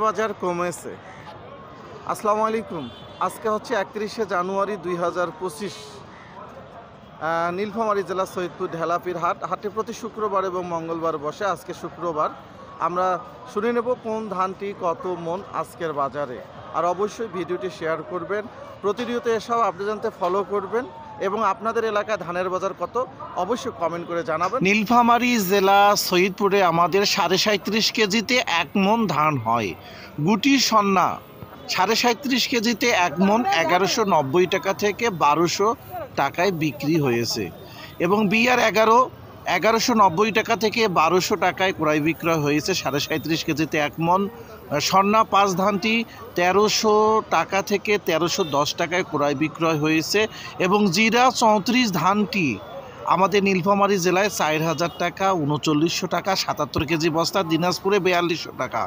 বাজার কমেছে। আসসালামু আলাইকুম। আজকে হচ্ছে 31শে জানুয়ারি 2025। নীলফামারী জেলা সৈয়দপুর ঢেলাপির হাটে প্রতি শুক্রবার এবং মঙ্গলবার বসে। আজকে শুক্রবার। আমরা শুনে নেব কোন ধানটি কত মন আজকের বাজারে। আর অবশ্যই ভিডিওটি শেয়ার করবেন, প্রতিনিয়ত এসব আপডেট জানতে ফলো করবেন এবং আপনাদের এলাকায় ধানের বাজার কত অবশ্যই কমেন্ট করে জানাবেন। নীলফামারী জেলা সৈয়দপুরে আমাদের 37.5 কেজিতে 1 মন ধান হয়। গুটি সন্না 37.5 কেজিতে 1 মন 1190 টাকা থেকে 1200 টাকায় বিক্রি হয়েছে এবং বিআর 1190 টাকা থেকে 1200 টাকায় ক্রয় বিক্রয় হয়েছে। 37.5 কেজিতে 1 মন। স্বর্ণা 5 ধানটি 1300 টাকা থেকে 1310 টাকায় ক্রয় বিক্রয় হয়েছে এবং জিরা 34 ধানটি আমাদের নীলফামারী জেলায় 4000 টাকা, 3900 টাকা, 77 কেজি বস্তা। দিনাজপুরে 4200 টাকা।